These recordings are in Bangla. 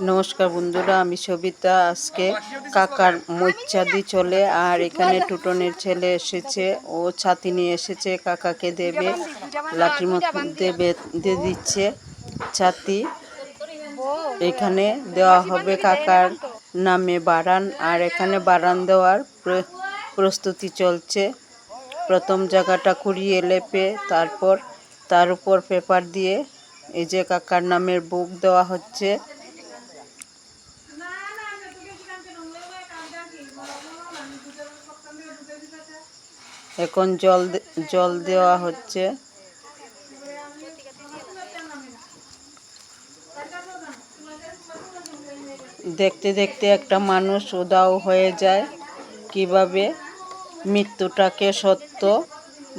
নমস্কার বন্ধুরা, আমি সবিতা। আজকে কাকার মৈচাদি চলে, আর এখানে টুটনের ছেলে এসেছে, ও ছাতি নিয়ে এসেছে, কাকাকে দেবে, লাঠির মতো দেবে, দিয়ে দিচ্ছে ছাতি। এখানে দেওয়া হবে কাকার নামে বারান, আর এখানে বারান দেওয়ার প্রস্তুতি চলছে। প্রথম জায়গাটা কুড়িয়ে লেপে তারপর তার উপর পেপার দিয়ে এই যে কাকার নামের বুক দেওয়া হচ্ছে। এখন জল দেওয়া হচ্ছে। দেখতে দেখতে একটা মানুষ উধাও হয়ে যায়। কিভাবে মৃত্যুটাকে সত্য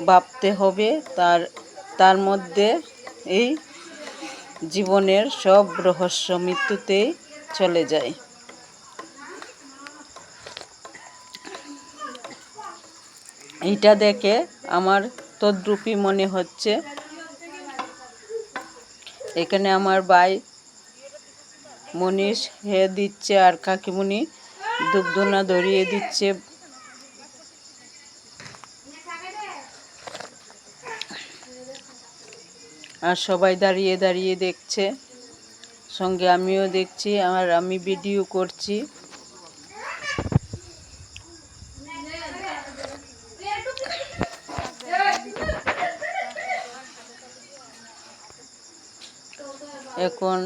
ভাবতে হবে, তার মধ্যে এই জীবনের সব রহস্য মৃত্যুতেই চলে যায়। এইটা দেখে আমার তদ্রূপই মনে হচ্ছে। এখানে আমার ভাই মনীষ হে দিচ্ছে, আর কাকিমুনি দুধনা ধরিয়ে দিচ্ছে। আর সবাই দাঁড়িয়ে দাঁড়িয়ে দেখছে, সঙ্গে আমিও দেখছি, আর আমি ভিডিও করছি। এখন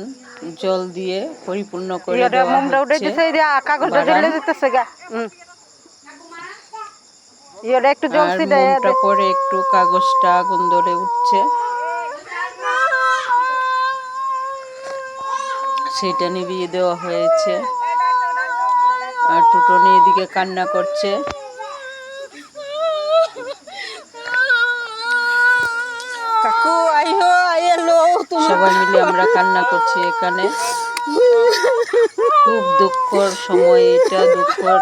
জল দিয়ে পরিপূর্ণ করে দেওয়া হচ্ছে। পরে একটু কাগজটা আগুন ধরে উঠছে, সেটা নিভিয়ে দেওয়া হয়েছে। আর টুটনি এদিকে কান্না করছে। সবাই মিলে আমরা কান্না করছি। এখানে খুব দুঃখর সময় এটা, দুঃখর,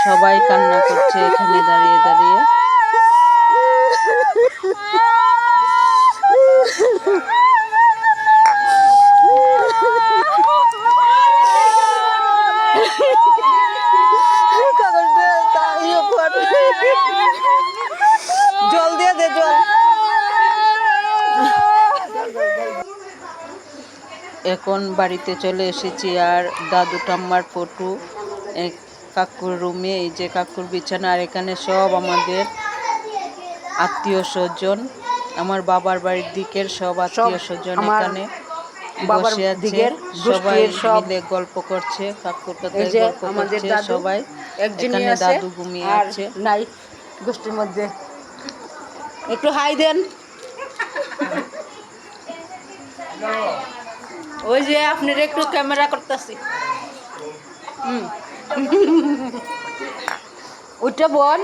সবাই কান্না করছে এখানে দাঁড়িয়ে দাঁড়িয়ে। জল দিয়ে দে, জল। এখন বাড়িতে চলে এসেছি, আর দাদু ঠাম্মার ফটো কাকুর রুমে। এই যে কাকুর বিছানা, আর এখানে সব আমাদের আত্মীয় স্বজন, আমার বাবার বাড়ির দিকের সব আত্মীয় স্বজন এখানে বসে আছে। সবাই মিলে গল্প করছে, কাকুর কথায় গল্প করছে সবাই। এখানে দাদু ঘুমিয়ে আছে। নাই গোষ্ঠীর মধ্যে একটু হাই দেন। ওই যে আপনার একটু ক্যামেরা করতেছি। ওইটা বল,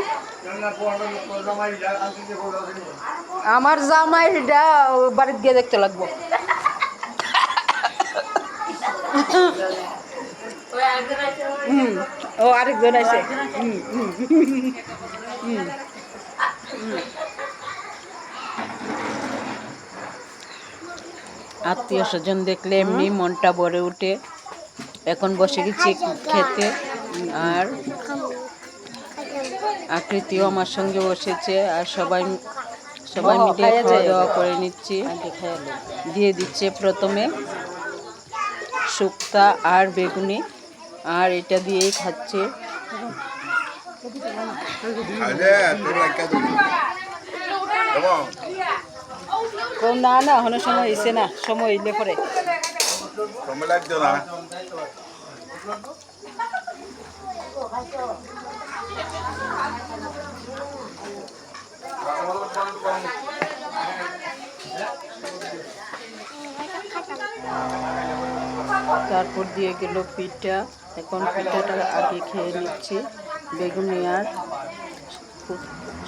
আমার জামাইটা বাড়িতে গিয়ে দেখতে লাগবো। ও আরেকজন আছে। আত্মীয় স্বজন দেখলে এমনি মনটা ভরে উঠে। এখন বসে গেছি খেতে, আর আকৃতিও আমার সঙ্গে বসেছে, আর সবাই মিলে খাওয়া দাওয়া করে নিচ্ছি। দিয়ে দিচ্ছে প্রথমে শুক্তা আর বেগুনি, আর এটা দিয়েই খাচ্ছে। না না, এখনো সময় হয়েছে না, সময় হইলে পরে তারপর দিয়ে গেল পিঠা। এখন পিঠাটা আগে খেয়ে নিচ্ছি, বেগুনি আর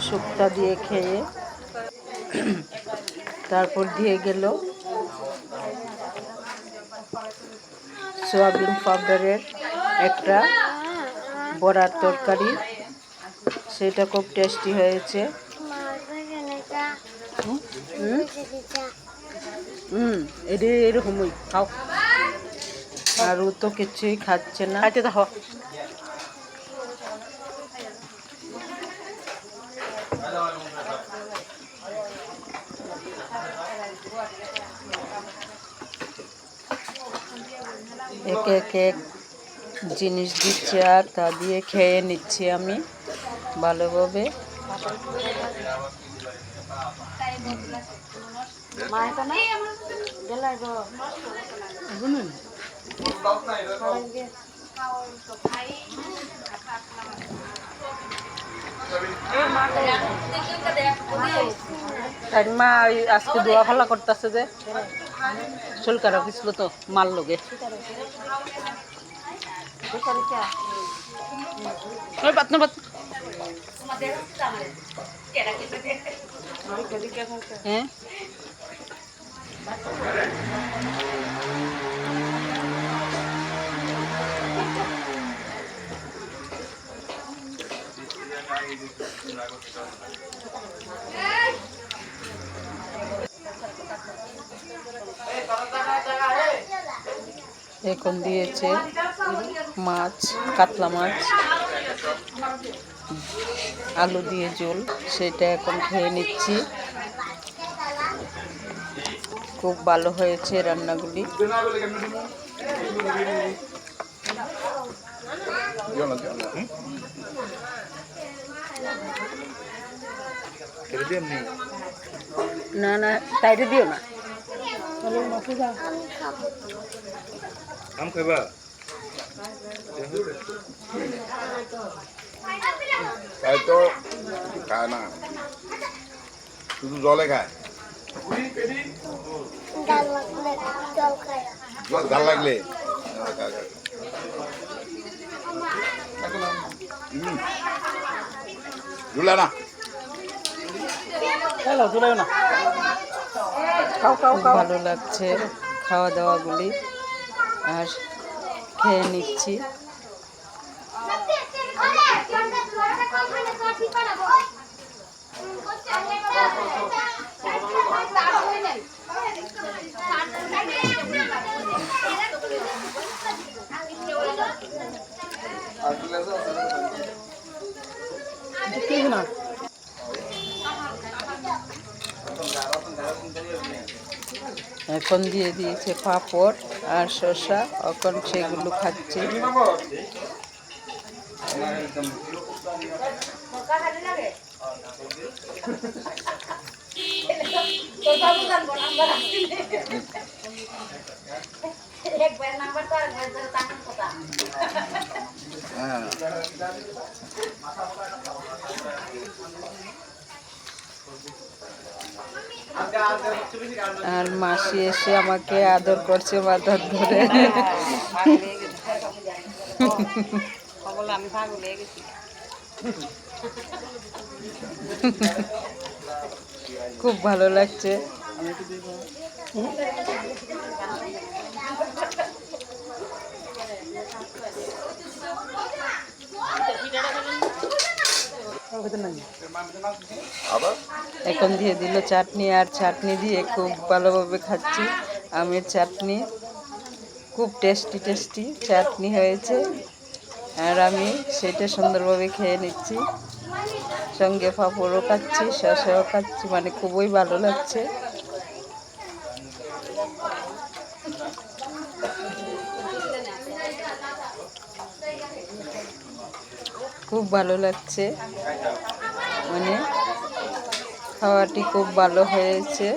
শুক্তা দিয়ে খেয়ে। তারপর দিয়ে গেল সয়াবিন পাউডারের একটা বড়ার তরকারি, সেটা খুব টেস্টি হয়েছে। এটা এরকমই খাও। আর ও তো কিছুই খাচ্ছে না। খাইতে দেখো একে একে জিনিস দিচ্ছে আর তা দিয়ে খেয়ে নিচ্ছি আমি ভালোভাবে। মা আজকে দোয়া ফালা করতেছে যে শুল্কার অফিস তো মাল লোকে হ্যাঁ এখন দিয়েছে মাছ, কাতলা মাছ, আলু দিয়ে ঝোল, সেটা এখন খেয়ে নিচ্ছি। খুব ভালো হয়েছে রান্নাগুলি। না না তাইতে দিও না আম খাইবা তাই তো খায় না, শুধু জলে খায়। জাল লাগলে ঝুলা না না খাও খাও খাও ভালো লাগছে খাওয়া দাওয়াগুলি আর খেয়ে নিচ্ছি। এখন দিয়ে দিয়েছে পাঁপড় আর শসা, এখন সেগুলো খাচ্ছি। আর মাসি এসে আমাকে আদর করছে মাথার ধরে। খুব ভালো লাগছে। এখন দিয়ে দিল চাটনি, আর চাটনি দিয়ে খুব ভালোভাবে খাচ্ছি। আমের চাটনি খুব টেস্টি টেস্টি চাটনি হয়েছে, আর আমি সেটা সুন্দরভাবে খেয়ে নিচ্ছি। সঙ্গে পাঁপড়ও খাচ্ছি, শসাও খাচ্ছি, মানে খুবই ভালো লাগছে। খুব ভালো লাগছে, মানে খাওয়াটি খুব ভালো হয়েছে।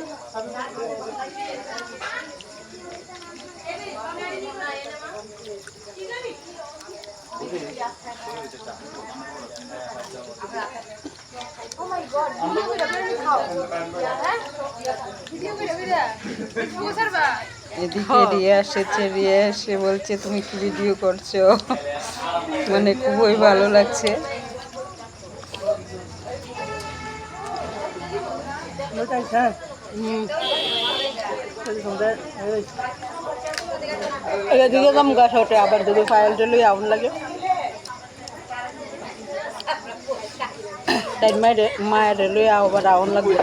এদিকে রিয়া এসেছে, রিয়া এসে বলছে তুমি কি ভিডিও করছো, মানে খুবই ভালো লাগছে। এদিকে যাম গাছ ওঠে আবার যদি ফাইল চলে আগুন লাগে তাই মায়ের লই আবার আগুন লাগবে।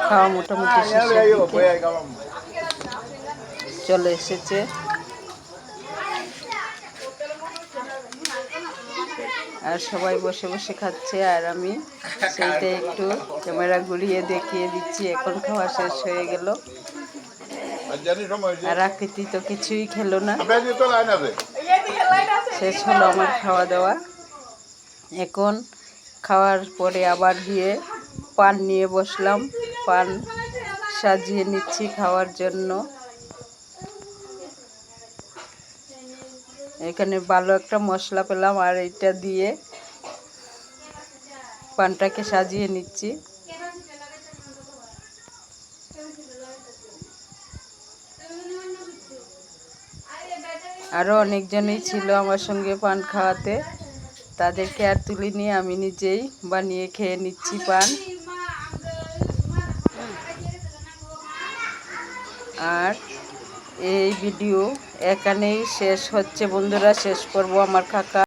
খাওয়া মোটামুটি শেষের দিকে চলে এসেছে। আর সবাই বসে বসে খাচ্ছে, আর আমি সেইটা একটু ক্যামেরা ঘুরিয়ে দেখিয়ে দিচ্ছি। এখন খাওয়া শেষ হয়ে গেল, আর আকৃতি তো কিছুই খেলো না। শেষ হলো আমার খাওয়া দাওয়া। এখন খাওয়ার পরে আবার গিয়ে পান নিয়ে বসলাম, পান সাজিয়ে নিচ্ছি খাওয়ার জন্য। এখানে ভালো একটা মশলা পেলাম, আর এটা দিয়ে পানটাকে সাজিয়ে নিচ্ছি। আরও অনেকজনই ছিল আমার সঙ্গে পান খাওয়াতে, তাদেরকে আর তুলে নিয়ে আমি নিজেই বানিয়ে খেয়ে নিচ্ছি পান। আর এই ভিডিও এখানেই শেষ হচ্ছে বন্ধুরা, শেষ করব আমার কাকা